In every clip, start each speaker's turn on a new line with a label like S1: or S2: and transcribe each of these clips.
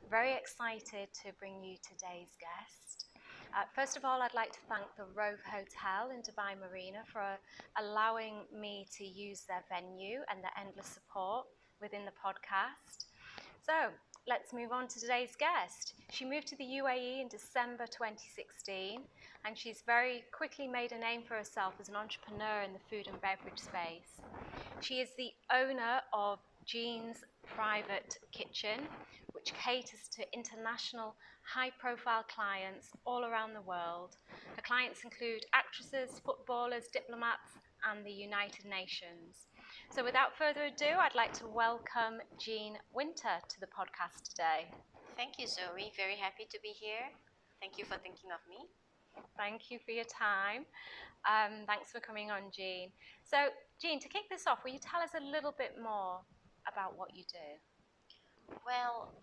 S1: Very excited to bring you today's guest. First of all, I'd like to thank the Rove Hotel in Dubai Marina for allowing me to use their venue and their endless support within the podcast. So, let's move on to today's guest. She moved to the UAE in December 2016, and she's very quickly made a name for herself as an entrepreneur in the food and beverage space. She is the owner of Jean's Private Kitchen, which caters to international high profile clients all around the world. Her clients include actresses, footballers, diplomats, and the United Nations. So, without further ado, I'd like to welcome Jean Winter to the podcast today.
S2: Thank you, Zoe. Very happy to be here. Thank you for thinking of me.
S1: Thank you for your time. Thanks for coming on, Jean. So, Jean, to kick this off, will you tell us a little bit more about what you do?
S2: Well,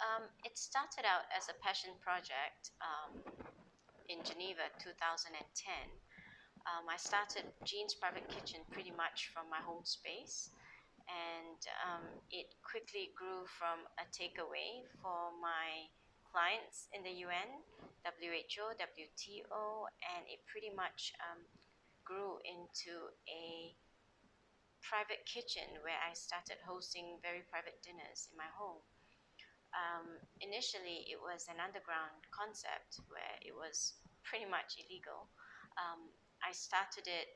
S2: it started out as a passion project in Geneva 2010. I started Jean's Private Kitchen pretty much from my home space, and it quickly grew from a takeaway for my clients in the UN, WHO, WTO, and it pretty much grew into a private kitchen where I started hosting very private dinners in my home. Initially, it was an underground concept where it was pretty much illegal. I started it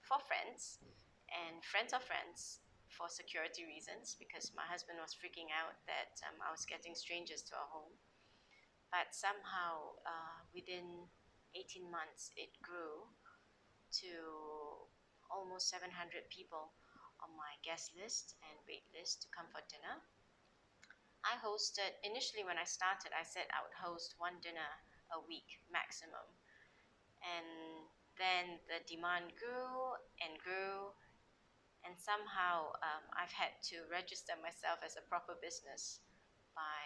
S2: for friends and friends of friends for security reasons because my husband was freaking out that I was getting strangers to our home. But somehow, within 18 months, it grew to almost 700 people on my guest list and wait list to come for dinner. I hosted, initially when I started, I said I would host one dinner a week maximum. And then the demand grew and grew, and somehow I've had to register myself as a proper business by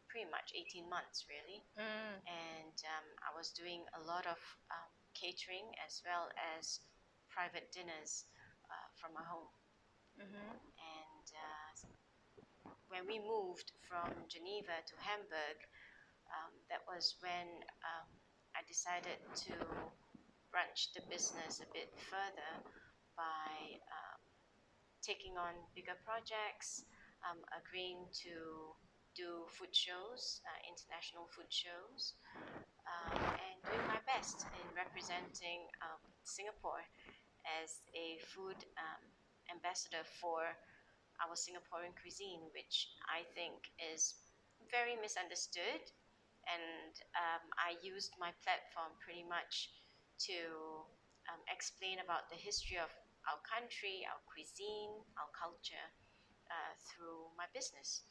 S2: pretty much 18 months, really. And I was doing a lot of catering as well as private dinners from my home. And when we moved from Geneva to Hamburg, that was when I decided to branch the business a bit further by taking on bigger projects, agreeing to do food shows, international food shows, and doing my best in representing Singapore as a food ambassador for our Singaporean cuisine, which I think is very misunderstood. And I used my platform pretty much to explain about the history of our country, our cuisine, our culture through my business.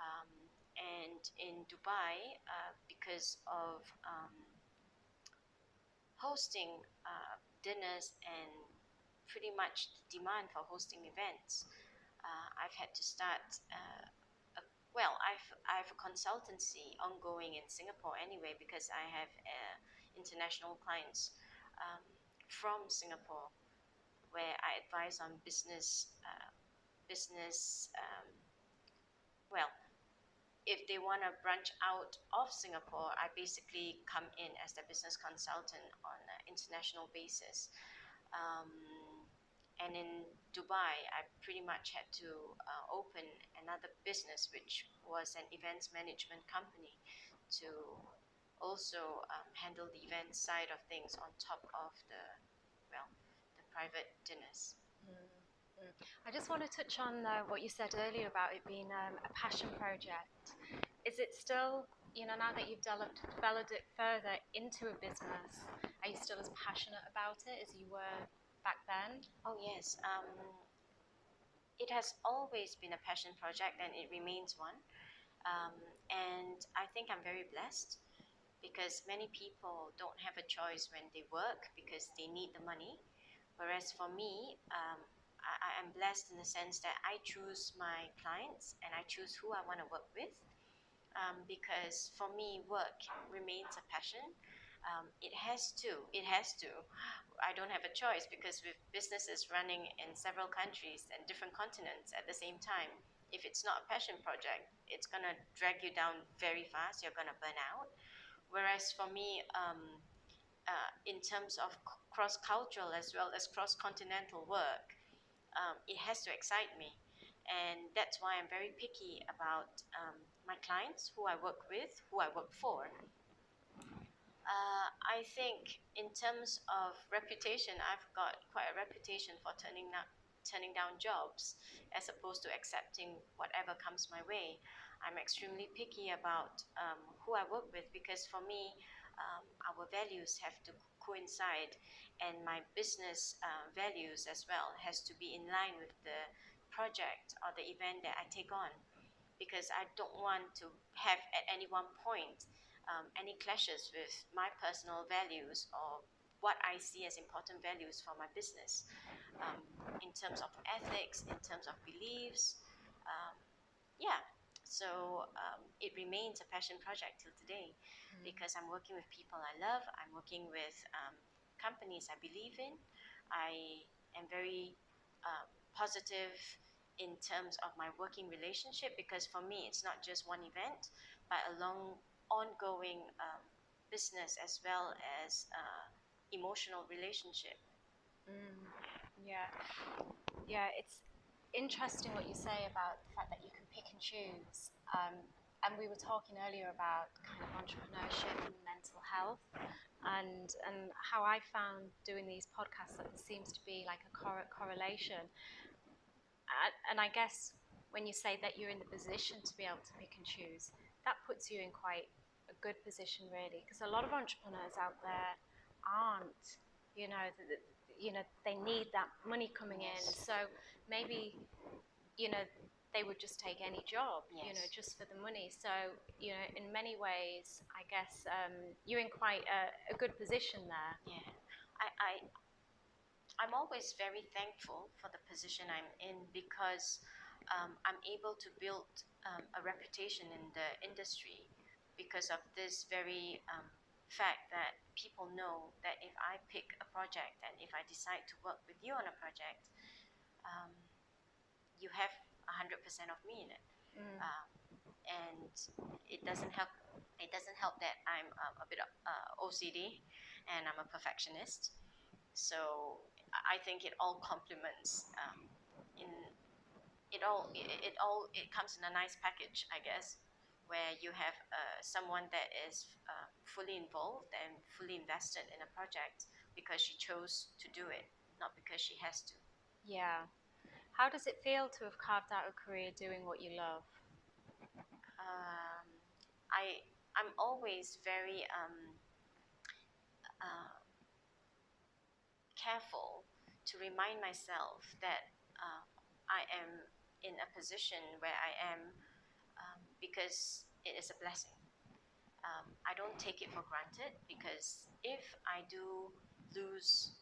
S2: Um, and in Dubai, because of hosting dinners and pretty much demand for hosting events, I've had to start. I have a consultancy ongoing in Singapore anyway because I have international clients from Singapore where I advise on business. Well, if they want to branch out of Singapore, I basically come in as their business consultant on an international basis. Um, and in Dubai, I pretty much had to open another business, which was an events management company, to also handle the event side of things on top of the private dinners.
S1: I just want to touch on what you said earlier about it being a passion project. Is it still, now that you've developed it further into a business, are you still as passionate about it as you were back then?
S2: Oh yes, it has always been a passion project and it remains one. And I think I'm very blessed because many people don't have a choice when they work because they need the money. Whereas for me, I am blessed in the sense that I choose my clients and I choose who I want to work with. Because for me, work remains a passion. It has to. It has to. I don't have a choice because with businesses running in several countries and different continents at the same time, if it's not a passion project, it's gonna drag you down very fast. You're gonna burn out. Whereas for me, in terms of cross-cultural as well as cross-continental work, it has to excite me, and that's why I'm very picky about my clients, who I work with, who I work for. I think in terms of reputation, I've got quite a reputation for turning down jobs as opposed to accepting whatever comes my way. I'm extremely picky about who I work with, because for me, our values have to coincide, and my business values as well has to be in line with the project or the event that I take on, because I don't want to have at any one point any clashes with my personal values or what I see as important values for my business, um, in terms of ethics, in terms of beliefs. Um, yeah, so it remains a passion project till today, because I'm working with people I love, I'm working with companies I believe in. I am very positive in terms of my working relationship, because for me it's not just one event, but a long ongoing business as well as emotional relationship.
S1: Mm, yeah, yeah. It's interesting what you say about the fact that you can pick and choose. And we were talking earlier about kind of entrepreneurship and mental health, and how I found doing these podcasts that there seems to be like a correlation. And I guess when you say that you're in the position to be able to pick and choose, that puts you in quite a good position, really, because a lot of entrepreneurs out there aren't. You know, they need that money coming in.
S2: Yes.
S1: So maybe, you know, they would just take any job,
S2: Yes.
S1: just for the money. So, in many ways, I guess you're in quite a good position there.
S2: Yeah, I'm always very thankful for the position I'm in, because I'm able to build a reputation in the industry because of this very fact that people know that if I pick a project and if I decide to work with you on a project, um, you have 100% of me in it.
S1: Mm.
S2: And it doesn't help. It doesn't help that I'm a bit OCD and I'm a perfectionist. So I think it all complements. In it comes in a nice package, I guess, where you have someone that is fully involved and fully invested in a project because she chose to do it, not because she has to.
S1: Yeah. How does it feel to have carved out a career doing what you love?
S2: Um, I'm always very careful to remind myself that I am in a position where I am because it is a blessing. I don't take it for granted, because if I do lose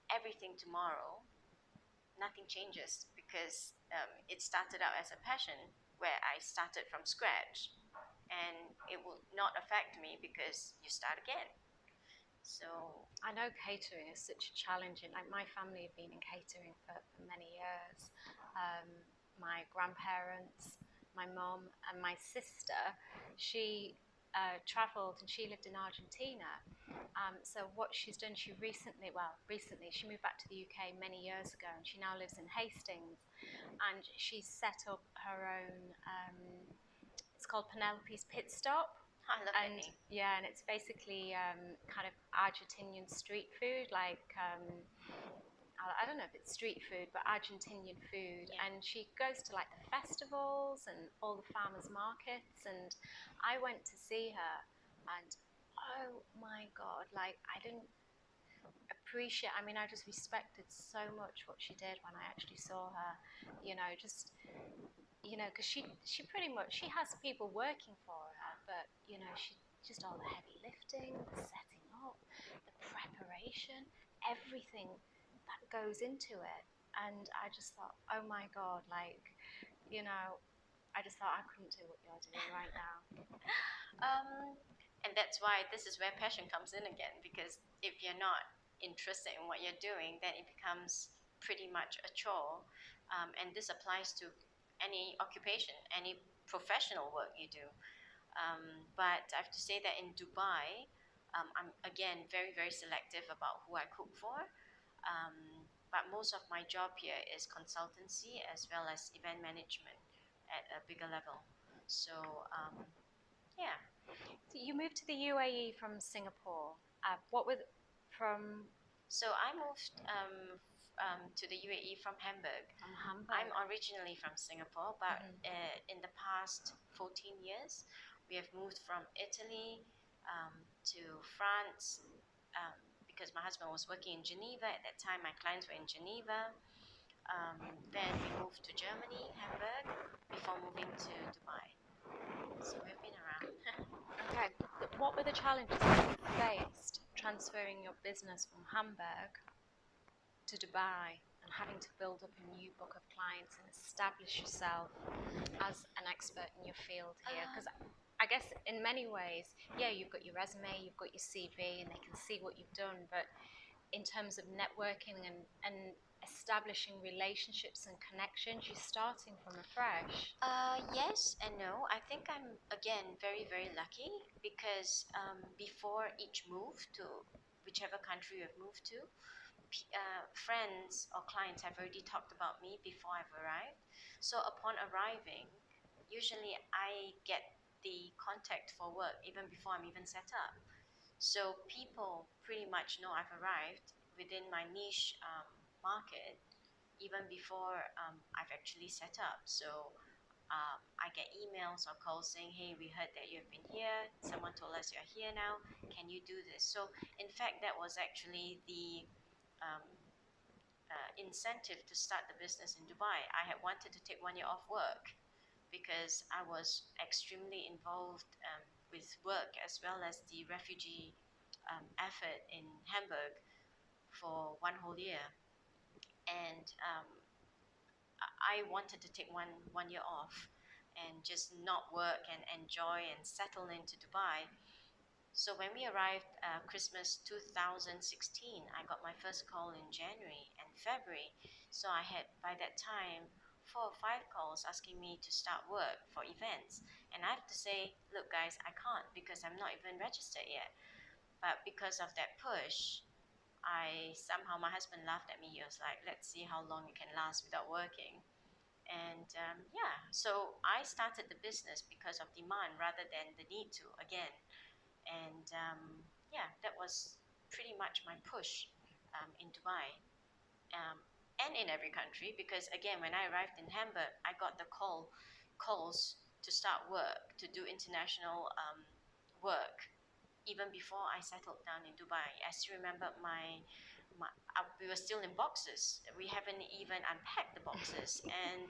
S2: everything tomorrow, nothing changes, because it started out as a passion where I started from scratch, and it will not affect me because you start again. So
S1: I know catering is such a challenging. Like my family have been in catering for many years. Um, my grandparents, my mum, and my sister. She travelled and she lived in Argentina. So what she's done, recently she moved back to the UK many years ago, and she now lives in Hastings. And she's set up her own. It's called Penelope's Pit Stop,
S2: I love that
S1: and
S2: name.
S1: yeah, and it's basically kind of Argentinian street food, like I don't know if it's street food, but Argentinian food.
S2: Yeah.
S1: And she goes to like the festivals and all the farmers markets. And I went to see her, and oh my god, like I didn't appreciate. I mean, I just respected so much what she did when I actually saw her. Just because she pretty much she has people working for her, but she just all the heavy lifting, the setting up, the preparation, everything that goes into it. And I just thought, oh my god, like I just thought I couldn't do what you're doing right now.
S2: Um, and that's why this is where passion comes in again, because if you're not interested in what you're doing, then it becomes pretty much a chore. And this applies to any occupation, any professional work you do. But I have to say that in Dubai, I'm again very, very selective about who I cook for. But most of my job here is consultancy as well as event management at a bigger level. So, yeah.
S1: So you moved to the UAE from Singapore. What were from
S2: So I moved to the UAE from Hamburg.
S1: Hamburg?
S2: I'm originally from Singapore, but in the past 14 years, we have moved from Italy to France because my husband was working in Geneva. At that time, my clients were in Geneva. Then we moved to Germany, Hamburg, before moving to Dubai. So we've been around.
S1: Okay. What were the challenges that you faced transferring your business from Hamburg to Dubai and having to build up a new book of clients and establish yourself as an expert in your field here? Because I guess in many ways, yeah, you've got your resume, you've got your CV, and they can see what you've done. But in terms of networking and establishing relationships and connections, you're starting from afresh.
S2: Yes and no. I think I'm again very, very lucky because before each move to whichever country you've moved to, friends or clients have already talked about me before I've arrived. So upon arriving, usually I get the contact for work even before I'm even set up. So people pretty much know I've arrived within my niche market even before I've actually set up. So I get emails or calls saying, hey, we heard that you've been here. Someone told us you're here now. Can you do this? So, in fact, that was actually the um, incentive to start the business in Dubai. I had wanted to take 1 year off work because I was extremely involved with work as well as the refugee effort in Hamburg for 1 whole year. And I wanted to take one year off and just not work and enjoy and settle into Dubai. So when we arrived Christmas 2016, I got my first call in January and February. So I had by that time 4 or 5 calls asking me to start work for events. And I have to say, look guys, I can't because I'm not even registered yet. But because of that push, I somehow, my husband laughed at me. He was like, let's see how long you can last without working. And yeah, so I started the business because of demand rather than the need to again. And yeah, that was pretty much my push in Dubai and in every country because again, when I arrived in Hamburg, I got the calls to start work, to do international work even before I settled down in Dubai. I still remember we were still in boxes. We haven't even unpacked the boxes. And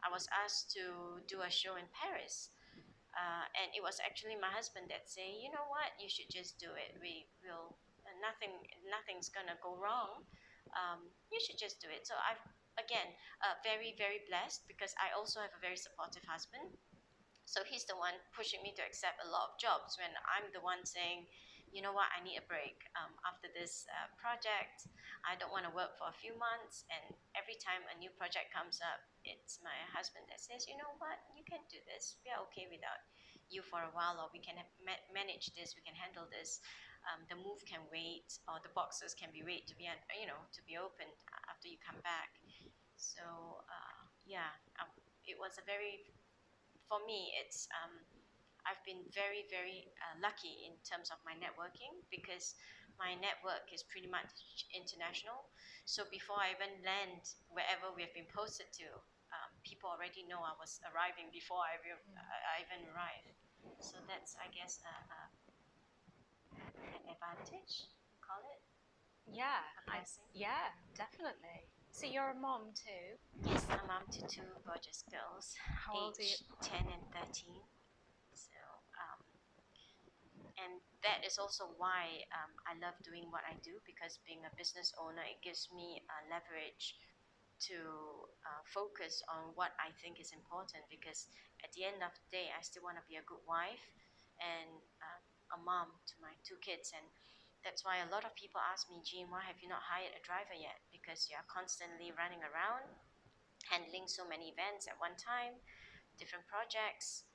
S2: I was asked to do a show in Paris. And it was actually my husband that said, you know what, you should just do it. We will, nothing's gonna go wrong. You should just do it. So I've, again, very, very blessed because I also have a very supportive husband. So he's the one pushing me to accept a lot of jobs when I'm the one saying, you know what, I need a break after this project. I don't want to work for a few months. And every time a new project comes up, it's my husband that says, you know what, you can do this. We are okay without you for a while, or we can manage this, we can handle this. The move can wait, or the boxes can be wait to be, to be opened after you come back. So yeah, it was a very for me, it's I've been very, very lucky in terms of my networking because my network is pretty much international. So before I even land wherever we have been posted to, people already know I was arriving before I even arrived. So that's, I guess, an advantage, call it.
S1: Yeah,
S2: A blessing.
S1: yeah, definitely. So you're a mom too.
S2: Yes, I'm mom to two gorgeous girls,
S1: How old are you?
S2: age 10 and 13. So, and that is also why I love doing what I do because being a business owner, it gives me leverage to focus on what I think is important because at the end of the day, I still want to be a good wife and a mom to my two kids. And that's why a lot of people ask me, Jean, why have you not hired a driver yet? Because you're constantly running around handling so many events at one time, different projects,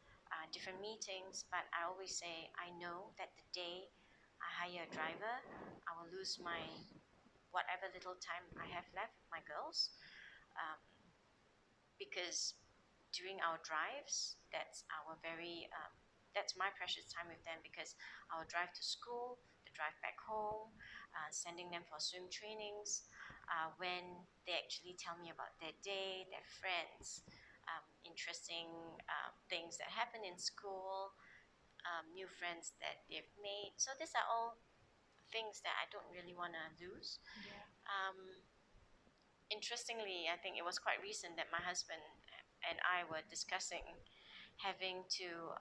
S2: different meetings. But I always say, I know that the day I hire a driver, I will lose my whatever little time I have left with my girls, um, because during our drives, that's my precious time with them, because our drive to school, the drive back home, sending them for swim trainings, when they actually tell me about their day, their friends, interesting things that happen in school, new friends that they've made. So these are all things that I don't really want to lose.
S1: Yeah.
S2: Interestingly, I think it was quite recent that my husband and I were discussing having to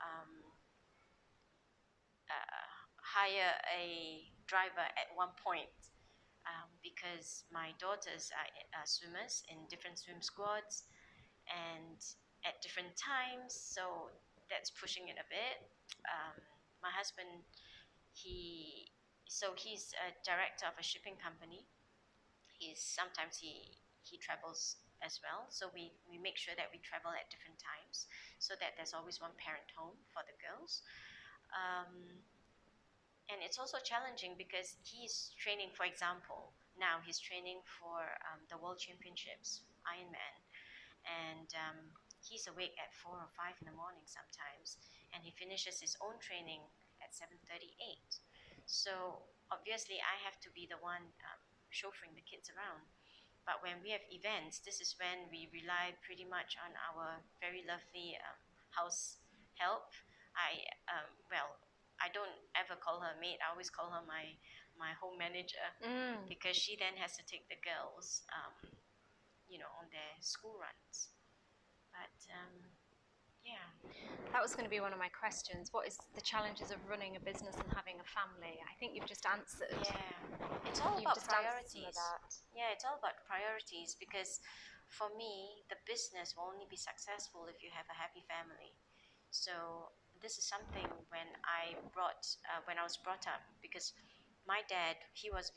S2: hire a driver at one point, because my daughters are swimmers in different swim squads and at different times, so that's pushing it a bit. My husband, he's a director of a shipping company. He travels as well, so we make sure that we travel at different times so that there's always one parent home for the girls. Um, and it's also challenging because he's training, for example, now he's training for the World Championships, Ironman, and he's awake at 4 or 5 in the morning sometimes, and he finishes his own training at 7:38. So obviously, I have to be the one chauffeuring the kids around. But when we have events, this is when we rely pretty much on our very lovely house help. Well, I don't ever call her maid. I always call her my home manager, because she then has to take the girls, on their school runs. But yeah,
S1: That was going to be one of my questions. What is the challenges of running a business and having a family? I think you've just answered.
S2: yeah, it's all
S1: You've
S2: about
S1: just answered some of
S2: priorities.
S1: that.
S2: Yeah, it's all about priorities, because for me, the business will only be successful if you have a happy family. So this is something when I was brought up, because my dad, he was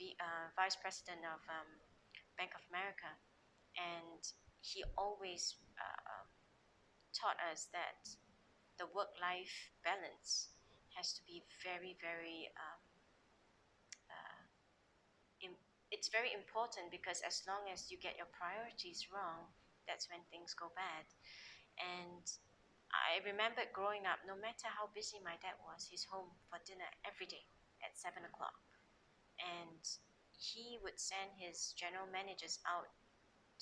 S2: vice president of Bank of America, and he always taught us that the work-life balance has to be very, very uh, it's very important, because as long as you get your priorities wrong, that's when things go bad. And I remember growing up, no matter how busy my dad was, he's home for dinner every day at 7 o'clock. And he would send his general managers out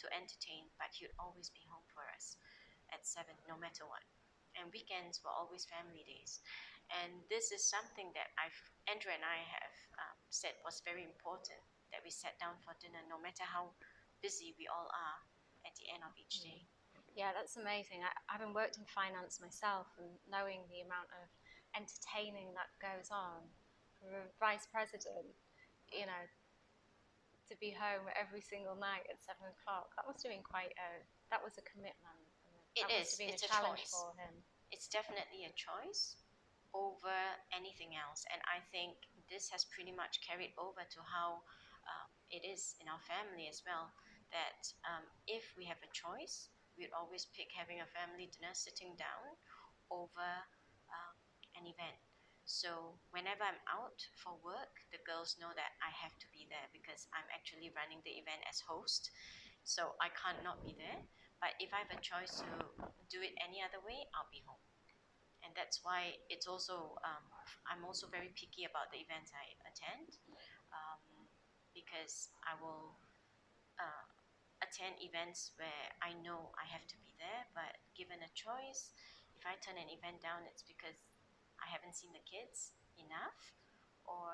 S2: to entertain, but he'd always be home for us at 7, no matter what. And weekends were always family days. And this is something that Andrew and I have said was very important, that we sat down for dinner, no matter how busy we all are at the end of each day.
S1: Yeah, that's amazing. Having worked in finance myself and knowing the amount of entertaining that goes on for a vice president, you know, to be home every single night at 7 o'clock, that must have been that was a commitment.
S2: It
S1: That must have
S2: is.
S1: been a
S2: It's a
S1: challenge
S2: choice.
S1: for him.
S2: It's definitely a choice over anything else. And I think this has pretty much carried over to how it is in our family as well. That if we have a choice, we'd always pick having a family dinner sitting down over an event. So whenever I'm out for work, the girls know that I have to be there, because I'm actually running the event as host. So I can't not be there. But if I have a choice to do it any other way, I'll be home. And that's why I'm also very picky about the events I attend, um, because I will uh, attend events where I know I have to be there. But given a choice, if I turn an event down, it's because I haven't seen the kids enough, or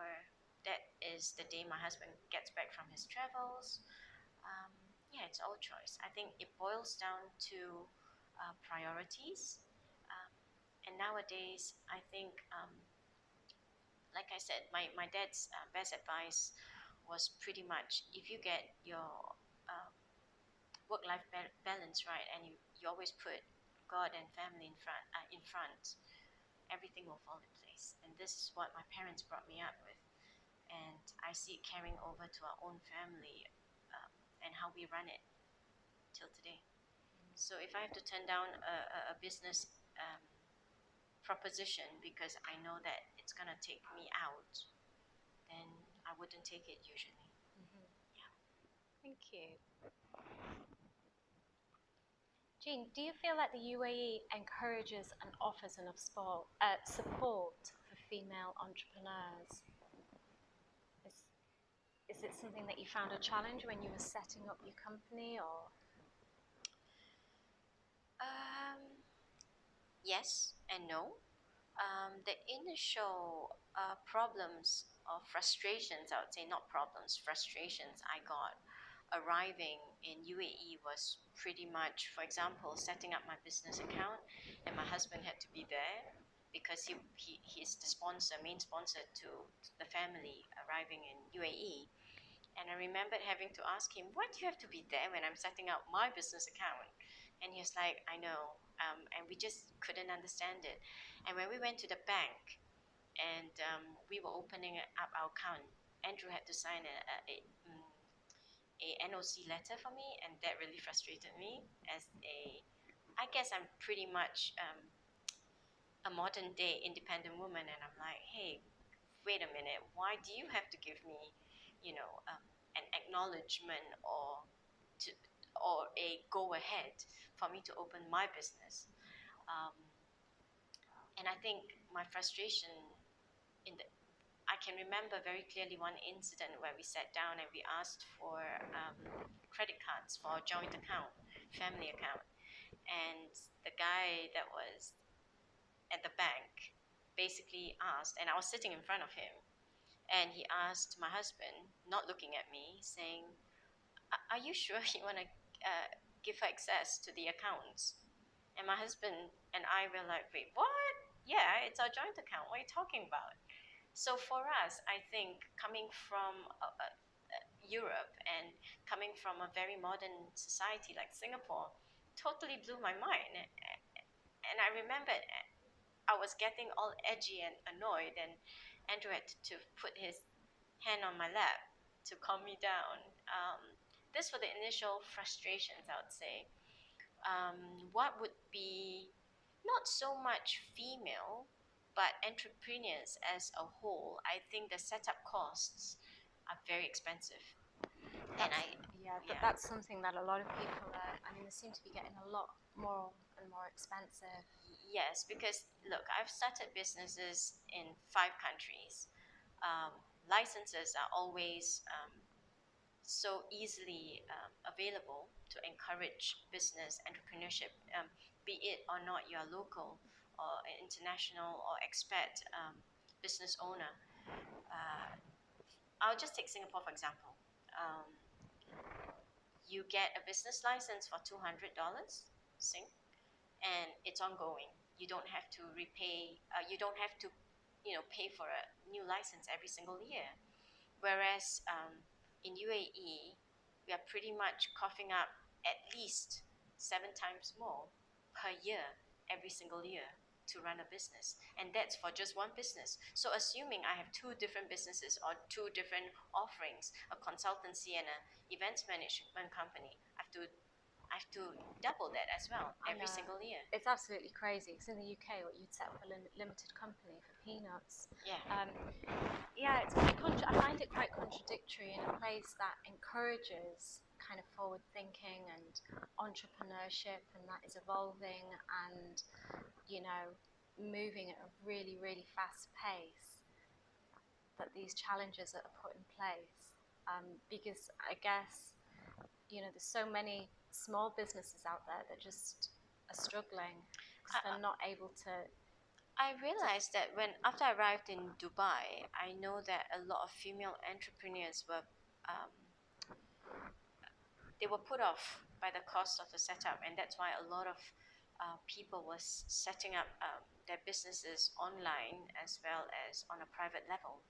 S2: that is the day my husband gets back from his travels. Um, yeah, it's all choice. I think it boils down to priorities. Um, and nowadays, I think, like I said, my dad's best advice was pretty much, if you get your um, work-life balance right, and you always put God and family in front, everything will fall in place. And this is what my parents brought me up with. And I see it carrying over to our own family, and how we run it till today. So if I have to turn down a business proposition because I know that it's going to take me out, then I wouldn't take it usually.
S1: Mm-hmm. Thank you. Jean, do you feel that the UAE encourages and offers enough support for female entrepreneurs? Is, is it something that you found a challenge when you were setting up your company, or?
S2: Yes and no. The initial problems or frustrations, I would say not problems, frustrations I got arriving in UAE was pretty much, for example, setting up my business account, and my husband had to be there because he's the sponsor, main sponsor to the family arriving in UAE. And I remembered having to ask him, why do you have to be there when I'm setting up my business account? And he was like, I know. And we just couldn't understand it. And when we went to the bank and we were opening up our account, Andrew had to sign a NOC letter for me, and that really frustrated me as I guess I'm pretty much a modern day independent woman, and I'm like, hey, wait a minute, why do you have to give me, you know, an acknowledgement to, or a go ahead for me to open my business? Um, and I think my frustration in the I can remember very clearly one incident where we sat down and we asked for credit cards for our joint account, family account, and the guy that was at the bank basically asked, and I was sitting in front of him, and he asked my husband, not looking at me, saying, are you sure you want to give her access to the accounts? And my husband and I were like, wait, what? Yeah, it's our joint account. What are you talking about? So for us, I think coming from Europe and coming from a very modern society like Singapore, totally blew my mind. And I remember I was getting all edgy and annoyed, and Andrew had to put his hand on my lap to calm me down. This were the initial frustrations, I would say. What would be not so much female, but entrepreneurs as a whole, I think the setup costs are very expensive.
S1: That's something that a lot of people are. I mean, they seem to be getting a lot more and more expensive.
S2: Yes, because look, I've started businesses in 5 countries. Um, Licenses are always so easily available to encourage business entrepreneurship, be it or not you're local or international or expat business owner. Uh, I'll just take Singapore for example. Um, you get a business license for $200 Sing, and it's ongoing. You don't have to repay. You don't have to, pay for a new license every single year. Whereas in UAE, we are pretty much coughing up at least 7 times more per year every single year to run a business, and that's for just one business. So assuming I have two different businesses or two different offerings, a consultancy and an events management company, I have to double that as well every single year.
S1: It's absolutely crazy because in the UK, what you'd set up a limited company for peanuts.
S2: Yeah.
S1: It's quite I find it quite contradictory in a place that encourages kind of forward thinking and entrepreneurship, and that is evolving and, moving at a really, really fast pace, that these challenges are put in place. Because I guess, there's so many small businesses out there that just are struggling because they're not able to.
S2: I realized that after I arrived in Dubai, I know that a lot of female entrepreneurs were they were put off by the cost of the setup, and that's why a lot of people was setting up their businesses online as well as on a private level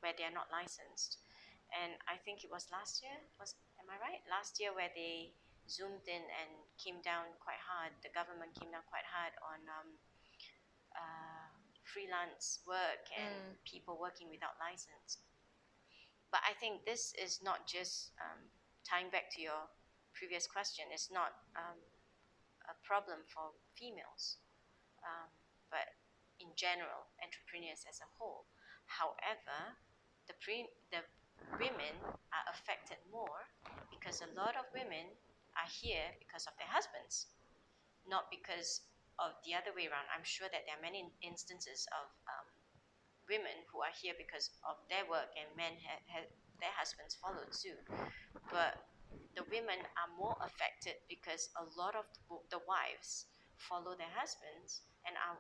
S2: where they are not licensed. And I think it was last year. Am I right? Last year where they zoomed in and came down quite hard. The government came down quite hard on freelance work and people working without license. But I think this is not just tying back to your previous question. It's not a problem for females, but in general, entrepreneurs as a whole. However, the women are affected more because a lot of women are here because of their husbands, not because of the other way around. I'm sure that there are many instances of women who are here because of their work and men their husbands followed suit. But the women are more affected because a lot of the wives follow their husbands and are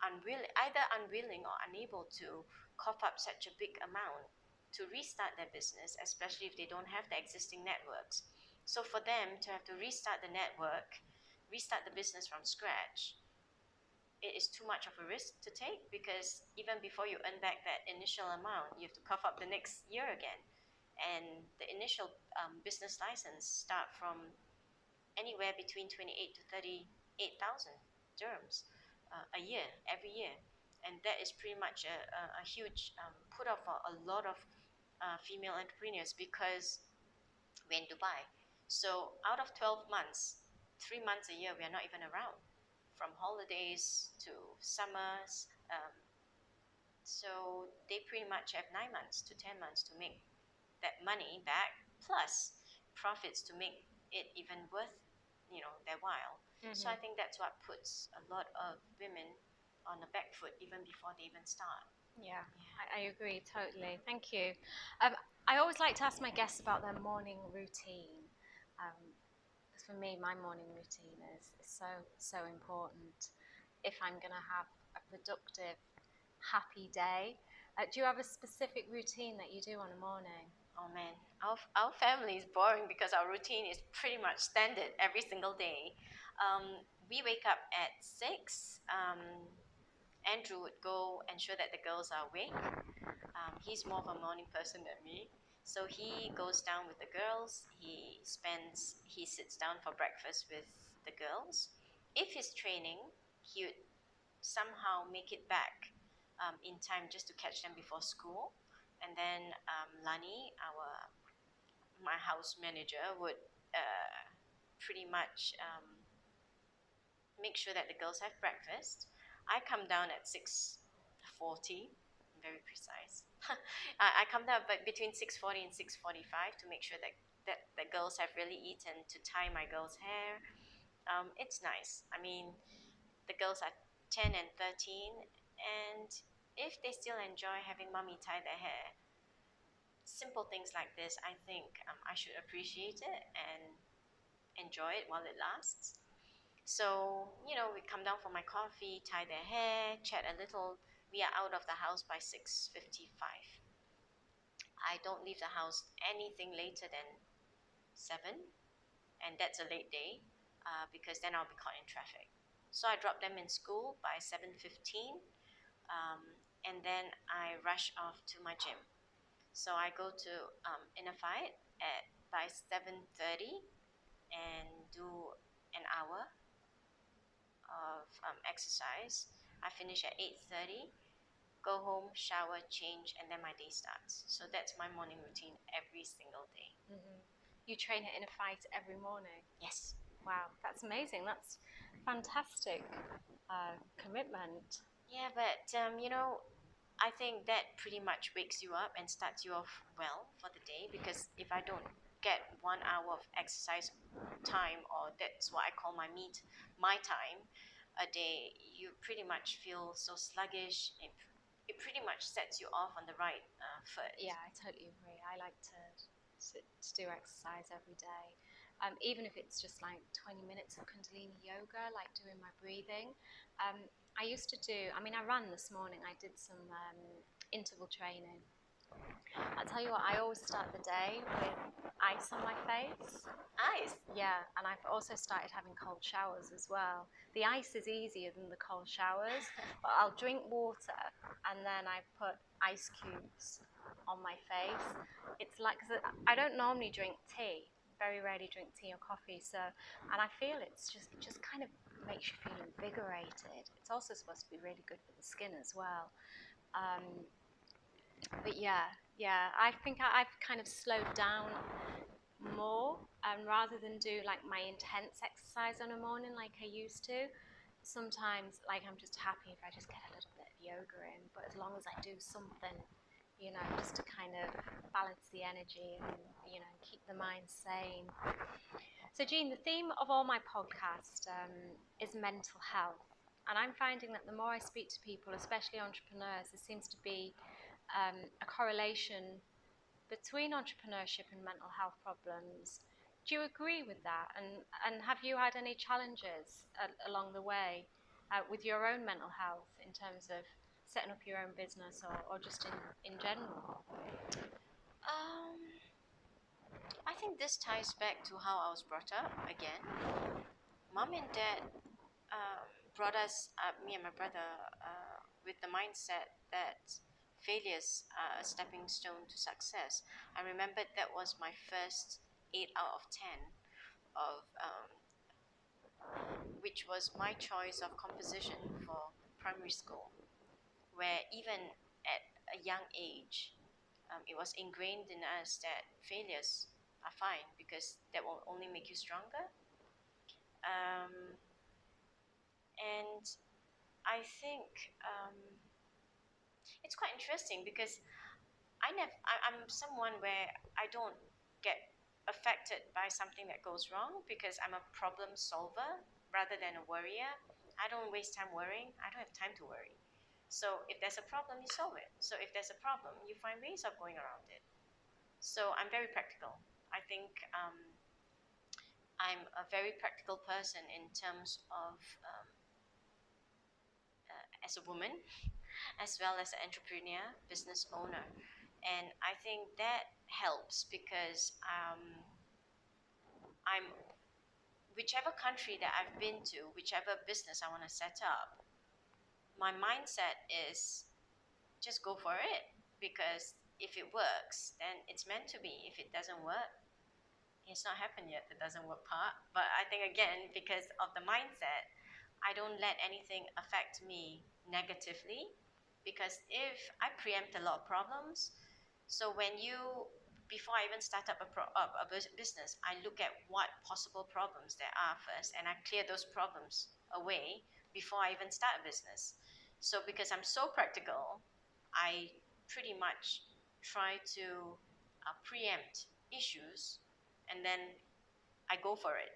S2: either unwilling or unable to cough up such a big amount to restart their business, especially if they don't have the existing networks. So for them to have to restart the network, restart the business from scratch, it is too much of a risk to take, because even before you earn back that initial amount, you have to cough up the next year again. And the initial business license start from anywhere between 28 to 38,000 dirhams a year, every year. And that is pretty much a huge put off for a lot of female entrepreneurs, because we're in Dubai. So out of 12 months, 3 months a year, we are not even around, from holidays to summers. So they pretty much have 9 months to 10 months to make that money back, plus profits to make it even worth, their while. So I think that's what puts a lot of women on the back foot even before they even start.
S1: Yeah, I agree totally. Thank you. I always like to ask my guests about their morning routine. Because for me, my morning routine is so important if I'm going to have a productive, happy day. Do you have a specific routine that you do on a morning?
S2: Oh man, our family is boring because our routine is pretty much standard every single day. We wake up at 6. Andrew would go ensure that the girls are awake. He's more of a morning person than me. So he goes down with the girls. He sits down for breakfast with the girls. If he's training, he would somehow make it back in time just to catch them before school. And then Lani, my house manager, would pretty much make sure that the girls have breakfast. I come down at 6:40, very precise. I come down but between 6:40 and 6:45 to make sure that the girls have really eaten, to tie my girls' hair. It's nice. I mean, the girls are 10 and 13, and if they still enjoy having mommy tie their hair, simple things like this, I think I should appreciate it and enjoy it while it lasts. So, we come down for my coffee, tie their hair, chat a little. We are out of the house by 6:55. I don't leave the house anything later than 7, and that's a late day because then I'll be caught in traffic. So I drop them in school by 7:15, and then I rush off to my gym. So I go to Inner Fight by 7:30 and do an hour of exercise. I finish at 8:30, go home, shower, change, and then my day starts. So that's my morning routine every single day.
S1: You train it in a fight every morning?
S2: Yes.
S1: Wow, that's amazing. That's fantastic commitment.
S2: Yeah, but I think that pretty much wakes you up and starts you off well for the day, because if I don't get 1 hour of exercise time, or that's what I call my time a day, you pretty much feel so sluggish. It pretty much sets you off on the right foot.
S1: Yeah, I totally agree. I like to do exercise every day. Even if it's just like 20 minutes of Kundalini yoga, like doing my breathing. I used to do, I ran this morning, I did some interval training. I'll tell you what, I always start the day with ice on my face.
S2: Ice?
S1: Yeah, and I've also started having cold showers as well. The ice is easier than the cold showers, but I'll drink water and then I put ice cubes on my face. It's like, cause I don't normally drink tea, very rarely drink tea or coffee, so, and I feel it just kind of makes you feel invigorated. It's also supposed to be really good for the skin as well. But yeah, I think I've kind of slowed down more, and rather than do like my intense exercise on a morning like I used to, sometimes like I'm just happy if I just get a little bit of yoga in. But as long as I do something, just to kind of balance the energy and keep the mind sane. So Jean, the theme of all my podcast is mental health, and I'm finding that the more I speak to people, especially entrepreneurs, there seems to be a correlation between entrepreneurship and mental health problems. Do you agree with that? And have you had any challenges along the way with your own mental health in terms of setting up your own business or just in general?
S2: Um, I think this ties back to how I was brought up again. Mom and dad brought us, me and my brother, with the mindset that failures are a stepping stone to success. I remember that was my first 8 out of 10 of which was my choice of composition for primary school, where even at a young age, it was ingrained in us that failures are fine because that will only make you stronger. Um, and I think it's quite interesting because I'm someone where I don't get affected by something that goes wrong because I'm a problem solver rather than a worrier. I don't waste time worrying. I don't have time to worry. So if there's a problem, you solve it. So if there's a problem, you find ways of going around it. So I'm very practical. I think I'm a very practical person in terms of as a woman, as well as an entrepreneur, business owner. And I think that helps because I'm whichever country that I've been to, whichever business I want to set up, my mindset is just go for it because if it works, then it's meant to be. If it doesn't work, it's not happened yet, the doesn't work part. But I think again, because of the mindset, I don't let anything affect me negatively because if I preempt a lot of problems, so before I even start up a business, I look at what possible problems there are first and I clear those problems away before I even start a business. So because I'm so practical, I pretty much try to preempt issues and then I go for it,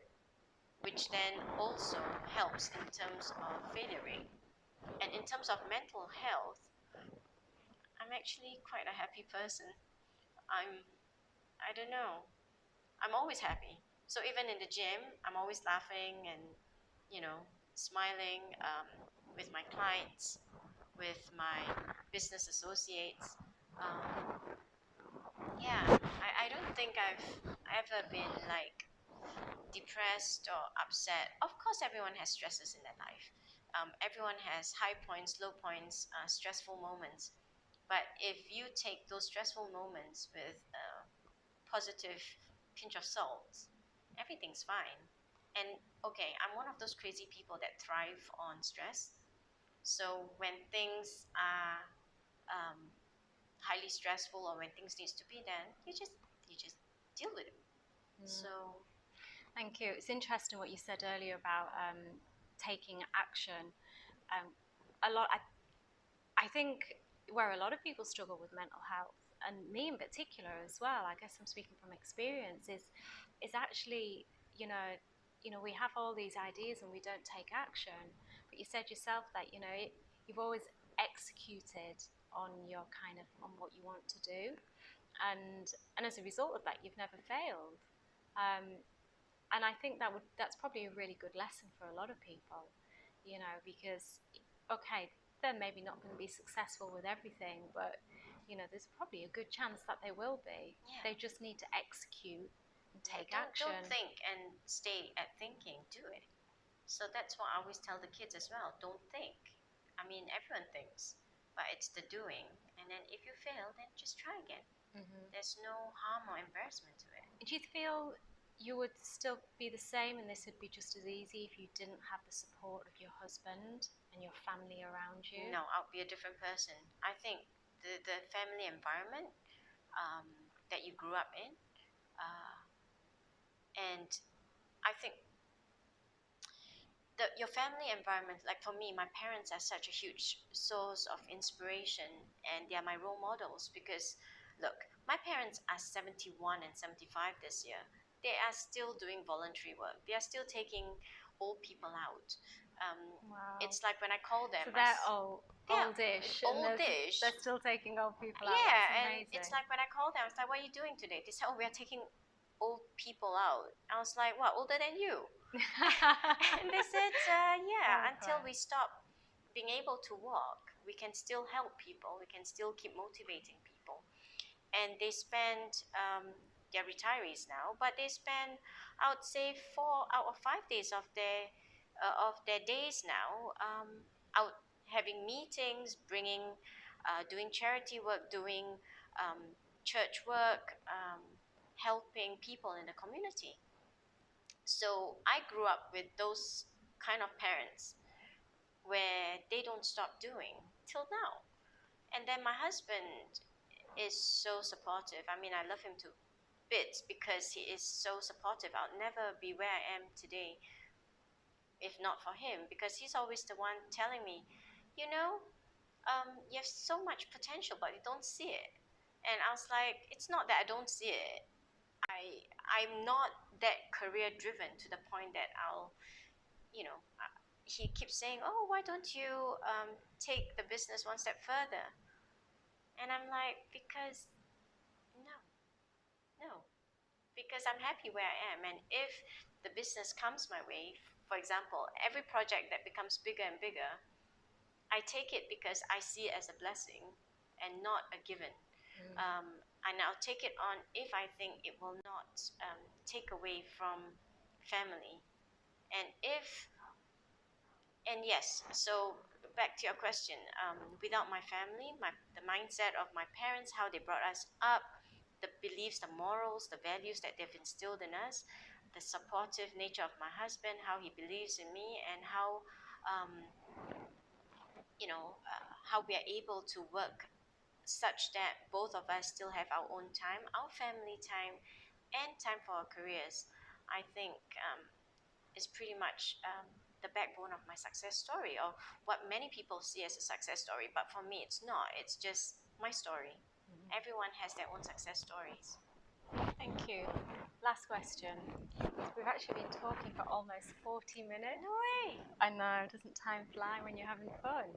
S2: which then also helps in terms of failure rate. And in terms of mental health, I'm actually quite a happy person. I'm, I don't know, I'm always happy. So even in the gym, I'm always laughing and, smiling with my clients, with my business associates. Um, yeah, I don't think I've ever been like depressed or upset. Of course, everyone has stresses in their life. Everyone has high points, low points, stressful moments. But if you take those stressful moments with a positive pinch of salt, everything's fine. And okay, I'm one of those crazy people that thrive on stress. So when things are um, highly stressful or when things needs to be done, you just deal with it. So
S1: Thank you. It's interesting what you said earlier about taking action. Um, a lot, I think where a lot of people struggle with mental health, and me in particular as well, I guess I'm speaking from experience, is actually, you know, we have all these ideas and we don't take action. But you said yourself that, you've always executed on your kind of on what you want to do, and as a result of that, you've never failed. Um, and I think that's probably a really good lesson for a lot of people, because okay, they're maybe not going to be successful with everything, but there's probably a good chance that they will be.
S2: yeah.
S1: They just need to execute and
S2: Yeah,
S1: take
S2: don't
S1: action.
S2: think and stay at thinking. Do it. So that's what I always tell the kids as well. Don't think. I mean, everyone thinks, but it's the doing. And then if you fail, then just try again. There's no harm or embarrassment to it.
S1: Do you feel you would still be the same and this would be just as easy if you didn't have the support of your husband and your family around you?
S2: No, I'll be a different person. I think the family environment that you grew up in, uh, And I think your family environment, like for me, my parents are such a huge source of inspiration, and they are my role models because, look, my parents are 71 and 75 this year. They are still doing voluntary work. They are still taking old people out.
S1: Wow.
S2: It's like when I call them,
S1: So they're old,
S2: they are
S1: oldish, and
S2: oldish.
S1: they're still taking old people out.
S2: Yeah,
S1: That's
S2: and it's
S1: amazing.
S2: like when I call them, it's like, what are you doing today? They say, oh, we are taking old people out. I was like, what, older than you? And they said, yeah,
S1: Oh,
S2: until we
S1: Christ.
S2: stop being able to walk, we can still help people, we can still keep motivating people. And they spend, they're retirees now, but they spend, I would say, 4 out of 5 days of their days now out having meetings, doing charity work, doing church work, helping people in the community. So I grew up with those kind of parents where they don't stop doing till now. And then my husband is so supportive. I mean, I love him to bits because he is so supportive. I'll never be where I am today if not for him, because he's always the one telling me, you know, you have so much potential, but you don't see it. And I was like, it's not that I don't see it. I'm not that career driven to the point that I'll, you know, he keeps saying, oh, why don't you take the business one step further? And I'm like, because no, no, because I'm happy where I am. And if the business comes my way, for example, every project that becomes bigger and bigger, I take it because I see it as a blessing and not a given. And I'll take it on if I think it will not take away from family. And if and yes, so back to your question, without my family, the mindset of my parents, how they brought us up, the beliefs, the morals, the values that they've instilled in us, the supportive nature of my husband, how he believes in me, and how um, how we are able to work such that both of us still have our own time, our family time, and time for our careers. I think is pretty much the backbone of my success story, or what many people see as a success story. But for me, it's not. It's just my story. Everyone has their own success stories.
S1: Thank you. Last question. We've actually been talking for almost 40 minutes.
S2: No way.
S1: I know, doesn't time fly when you're having fun?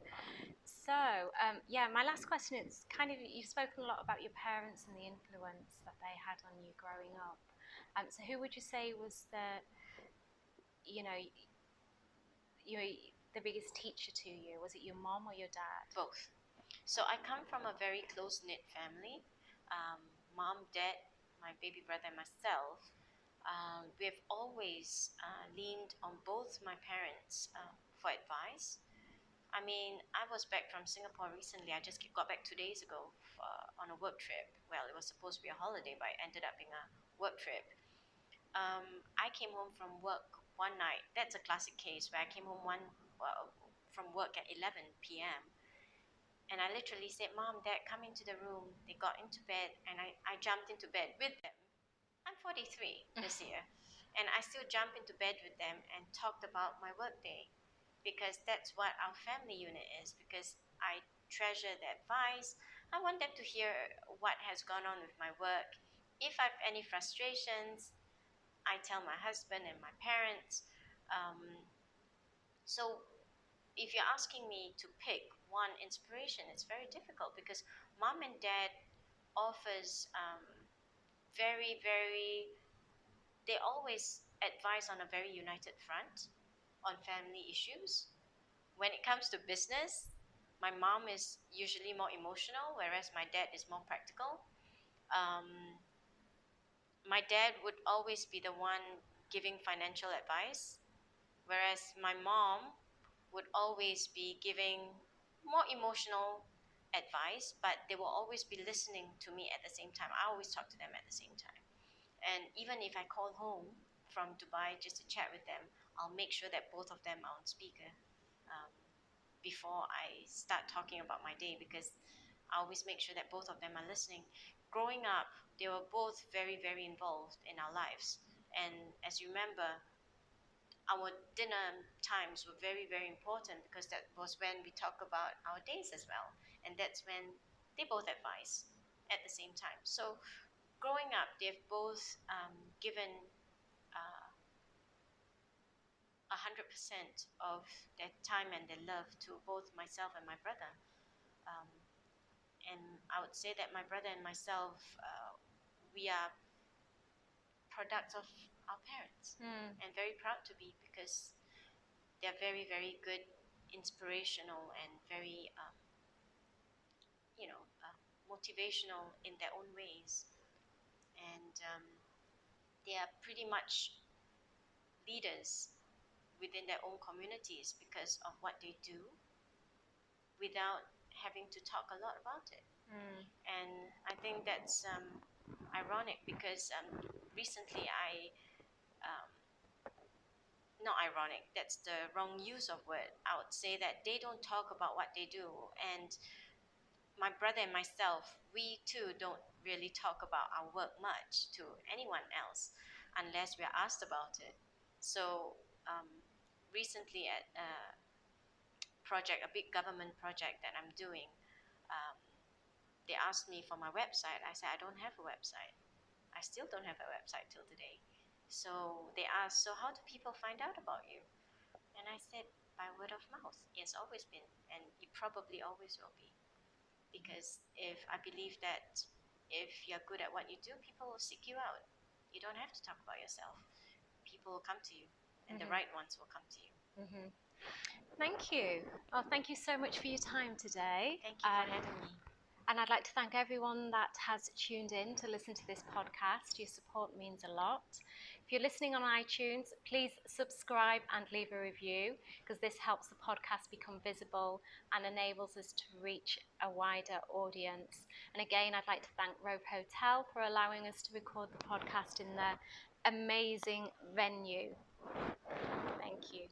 S1: So, yeah, my last question is kind of, you've spoken a lot about your parents and the influence that they had on you growing up. So who would you say was you know, you the biggest teacher to you? Was it your mom or your dad?
S2: Both. So I come from a very close knit family. Mom, dad, my baby brother, and myself. We've always leaned on both my parents for advice. I mean, I was back from Singapore recently. I just got back 2 days ago on a work trip. Well, it was supposed to be a holiday, but it ended up being a work trip. I came home from work one night. That's a classic case where I came home from work at 11 p.m. And I literally said, Mom, Dad, come into the room. They got into bed, and I jumped into bed with them. I'm 43 this year, and I still jump into bed with them and talked about my workday because that's what our family unit is. Because I treasure their advice. I want them to hear what has gone on with my work. If I have any frustrations, I tell my husband and my parents. Um, so if you're asking me to pick one inspiration, it's very difficult because mom and dad offers very, very, they always advise on a very united front on family issues. When it comes to business, my mom is usually more emotional, whereas my dad is more practical. Um, my dad would always be the one giving financial advice, whereas my mom would always be giving more emotional advice, but they will always be listening to me at the same time. I always talk to them at the same time. And even if I call home from Dubai just to chat with them, I'll make sure that both of them are on speaker um, before I start talking about my day, because I always make sure that both of them are listening. Growing up, they were both very, very involved in our lives. And as you remember, our dinner times were very, very important because that was when we talk about our days as well. And that's when they both advise at the same time. So growing up, they've both given 100% of their time and their love to both myself and my brother. Um, and I would say that my brother and myself, we are products of our parents, and very proud to be, because they're very, very good, inspirational, and very, motivational in their own ways. And they are pretty much leaders within their own communities because of what they do without having to talk a lot about it. And I think that's ironic because recently um, not ironic, that's the wrong use of word. I would say that they don't talk about what they do. And my brother and myself, we too don't really talk about our work much to anyone else unless we're asked about it. So recently at a big government project that I'm doing, um, they asked me for my website. I said, I don't have a website. I still don't have a website till today. So they asked, so how do people find out about you? And I said, by word of mouth. It's always been, and it probably always will be. Because if I believe that if you're good at what you do, people will seek you out. You don't have to talk about yourself. People will come to you, and the right ones will come to you.
S1: Thank you. Well, thank you so much for your time today.
S2: Thank you for having me.
S1: And I'd like to thank everyone that has tuned in to listen to this podcast. Your support means a lot. If you're listening on iTunes, please subscribe and leave a review, because this helps the podcast become visible and enables us to reach a wider audience. And again, I'd like to thank Rove Hotel for allowing us to record the podcast in their amazing venue. Thank you.